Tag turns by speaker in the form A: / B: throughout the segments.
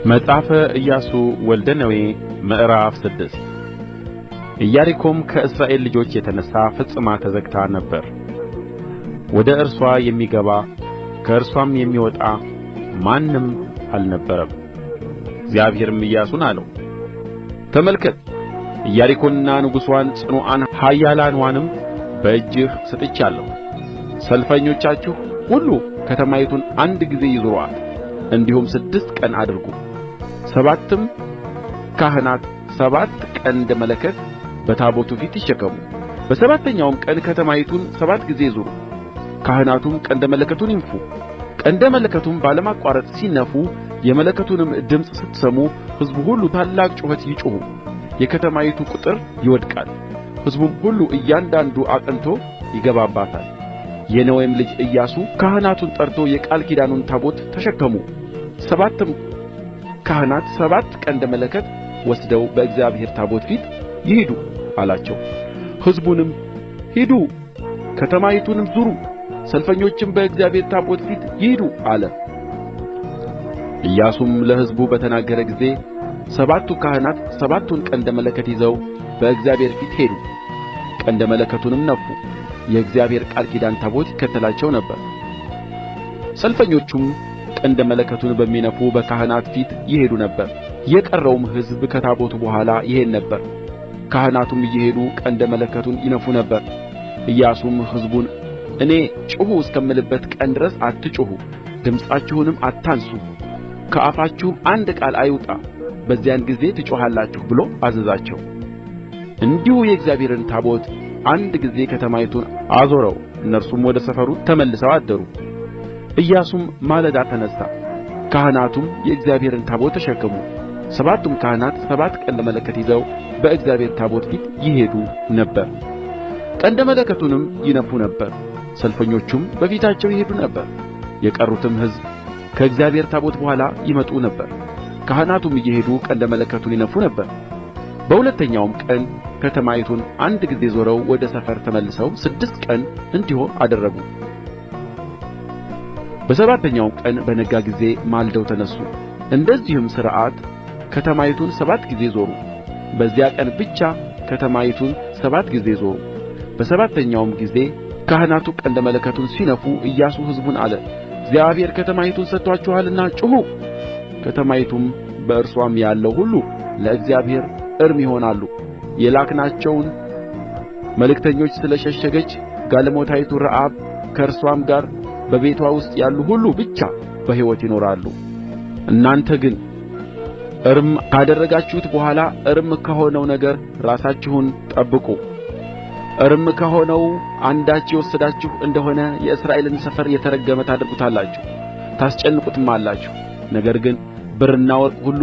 A: መጽሐፈ ኢያሱ ወልደ ነዌ ምዕራፍ 6 ኢያሪኮም ከእስራኤል ልጆች የተነሣ ፈጽማ ተዘግታ ነበር። ወደ እርስዋ የሚገባ ከእርስዋም የሚወጣ ማንም አልነበረም። እግዚአብሔርም ኢያሱን አለው፣ ተመልከት፣ ኢያሪኮንና ንጉሥዋን ጽኑዓን ኃያላንዋንም በእጅህ ሰጥቻለሁ። ሰልፈኞቻችሁ ሁሉ ከተማይቱን አንድ ጊዜ ይዙሩአት፣ እንዲሁም 6 ቀን አድርጉ። 7 ካህናት 7 ቀንደ መለከት በታቦቱ ፊት ይሸከሙ። በሰባተኛውም ቀን ከተማይቱን 7 ጊዜ ዙሩ። ካህናቱም ቀንደ መለከቱን ይንፉ። ቀንደ መለከቱም ባለማቋረጥ ሲነፉ የመለከቱንም ድምፅ ስትሰሙ ሕዝቡ ሁሉ ታላቅ ጩኸት ይጩኹ፣ የከተማይቱ ቅጥር ይወድቃል። ሕዝቡም ሁሉ እያንዳንዱ አቅንቶ ይገባባታል። የነዌም ልጅ ኢያሱ ካህናቱን ጠርቶ የቃል ኪዳኑን ታቦት ተሸከሙ። 7 ካህናት 7 ቀንደ መለከት ወስደው በእግዚአብሔር ታቦት ፊት ይሂዱ አላቸው። ሕዝቡንም ሂዱ፣ ከተማይቱንም ዙሩ፣ ሰልፈኞችም በእግዚአብሔር ታቦት ፊት ይሂዱ አለ። ኢያሱም ለሕዝቡ በተናገረ ጊዜ 7ቱ ካህናት 7ቱን ቀንደ መለከት ይዘው በእግዚአብሔር ፊት ሄዱ። ቀንደ መለከቱንም ነፉ። የእግዚአብሔር ቃል ኪዳን ታቦት ይከተላቸው ነበር። ሰልፈኞቹም ቀንደ መለከቱን በሚነፉ በካህናት ፊት ይሄዱ ነበር። የቀረውም ሕዝብ ከታቦቱ በኋላ ይሄድ ነበር። ካህናቱም እየሄዱ ቀንደ መለከቱን ይነፉ ነበር። ኢያሱም ሕዝቡን እኔ ጩኹ እስከምልበት ቀን ድረስ አትጩኹ፣ ድምፃችሁንም አታንሡ፣ ከአፋችሁም አንድ ቃል አይውጣ፣ በዚያን ጊዜ ትጮኻላችሁ ብሎ አዘዛቸው። እንዲሁ የእግዚአብሔርን ታቦት አንድ ጊዜ ከተማይቱን አዞረው። እነርሱም ወደ ሰፈሩ ተመልሰው አደሩ። ኢያሱም ማለዳ ተነሣ፣ ካህናቱም የእግዚአብሔርን ታቦት ተሸከሙ። 7ቱም ካህናት 7 ቀንደ መለከት ይዘው በእግዚአብሔር ታቦት ፊት ይሄዱ ነበር፣ ቀንደ መለከቱንም ይነፉ ነበር። ሰልፈኞቹም በፊታቸው ይሄዱ ነበር። የቀሩትም ሕዝብ ከእግዚአብሔር ታቦት በኋላ ይመጡ ነበር። ካህናቱም እየሄዱ ቀንደ መለከቱን ይነፉ ነበር። በሁለተኛውም ቀን ከተማይቱን አንድ ጊዜ ዞረው ወደ ሰፈር ተመልሰው 6 ቀን እንዲሁ አደረጉ። በሰባተኛውም ቀን በነጋ ጊዜ ማልደው ተነሡ። እንደዚህም ሥርዓት ከተማይቱን 7 ጊዜ ዞሩ። በዚያ ቀን ብቻ ከተማይቱን 7 ጊዜ ዞሩ። በሰባተኛውም ጊዜ ካህናቱ ቀንደ መለከቱን ሲነፉ ኢያሱ ሕዝቡን አለ፣ እግዚአብሔር ከተማይቱን ሰጥቶአችኋልና ጩኹ። ከተማይቱም በእርስዋም ያለው ሁሉ ለእግዚአብሔር እርም ይሆናሉ። የላክናቸውን መልእክተኞች ስለ ሸሸገች ጋለሞታይቱ ረዓብ ከእርስዋም ጋር በቤትዋ ውስጥ ያሉ ሁሉ ብቻ በሕይወት ይኖራሉ። እናንተ ግን እርም ካደረጋችሁት በኋላ እርም ከሆነው ነገር ራሳችሁን ጠብቁ። እርም ከሆነው አንዳች የወሰዳችሁ እንደሆነ የእስራኤልን ሰፈር የተረገመ ታደርጉታላችሁ፣ ታስጨንቁትማላችሁ። ነገር ግን ብርና ወርቅ ሁሉ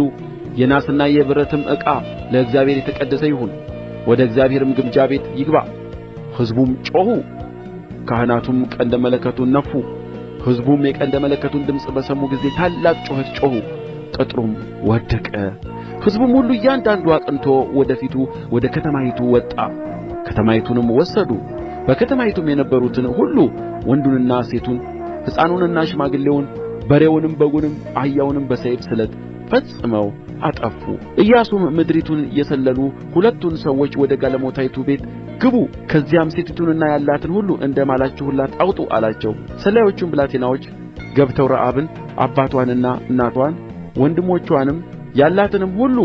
A: የናስና የብረትም ዕቃ ለእግዚአብሔር የተቀደሰ ይሁን፣ ወደ እግዚአብሔርም ግምጃ ቤት ይግባ። ሕዝቡም ጮኹ፣ ካህናቱም ቀንደ መለከቱን ነፉ። ሕዝቡም የቀንደ መለከቱን ድምፅ በሰሙ ጊዜ ታላቅ ጩኸት ጮኹ፣ ቅጥሩም ወደቀ። ሕዝቡም ሁሉ እያንዳንዱ አቅንቶ ወደ ፊቱ ወደ ከተማይቱ ወጣ። ከተማይቱንም ወሰዱ። በከተማይቱም የነበሩትን ሁሉ ወንዱንና ሴቱን፣ ሕፃኑንና ሽማግሌውን፣ በሬውንም በጉንም አህያውንም በሰይፍ ስለት ፈጽመው አጠፉ። ኢያሱም ምድሪቱን የሰለሉ 2ቱን ሰዎች ወደ ጋለሞታይቱ ቤት ግቡ፣ ከዚያም ሴቲቱንና ያላትን ሁሉ እንደ ማላችሁላት አውጡ አላቸው። ሰላዮቹም ብላቴናዎች ገብተው ረዓብን አባትዋንና እናትዋን ወንድሞችዋንም ያላትንም ሁሉ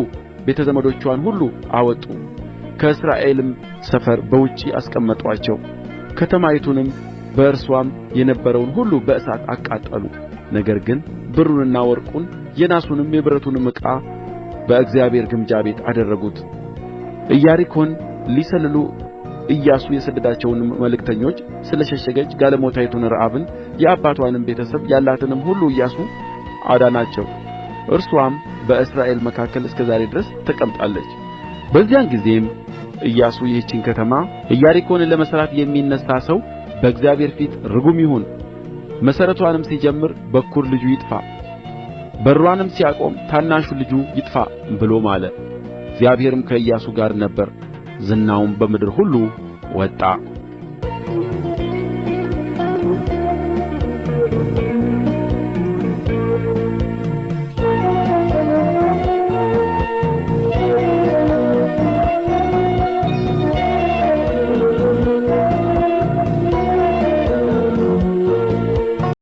A: ቤተ ዘመዶችዋን ሁሉ አወጡ። ከእስራኤልም ሰፈር በውጭ አስቀመጡአቸው። ከተማይቱንም በእርስዋም የነበረውን ሁሉ በእሳት አቃጠሉ። ነገር ግን ብሩንና ወርቁን የናሱንም የብረቱንም ዕቃ በእግዚአብሔር ግምጃ ቤት አደረጉት። ኢያሪኮን ሊሰልሉ ኢያሱ የሰደዳቸውንም መልእክተኞች ስለ ሸሸገች ጋለሞታይቱን ረዓብን የአባትዋንም ቤተ ሰብ ያላትንም ሁሉ ኢያሱ አዳናቸው። እርስዋም በእስራኤል መካከል እስከ ዛሬ ድረስ ተቀምጣለች። በዚያን ጊዜም ኢያሱ ይህችን ከተማ ኢያሪኮን ለመሥራት የሚነሣ ሰው በእግዚአብሔር ፊት ርጉም ይሁን፣ መሠረትዋንም ሲጀምር በኵር ልጁ ይጥፋ፣ በርዋንም ሲያቆም ታናሹ ልጁ ይጥፋ ብሎ ማለ። እግዚአብሔርም ከኢያሱ ጋር ነበረ፣ ዝናውም በምድር ሁሉ ወጣ።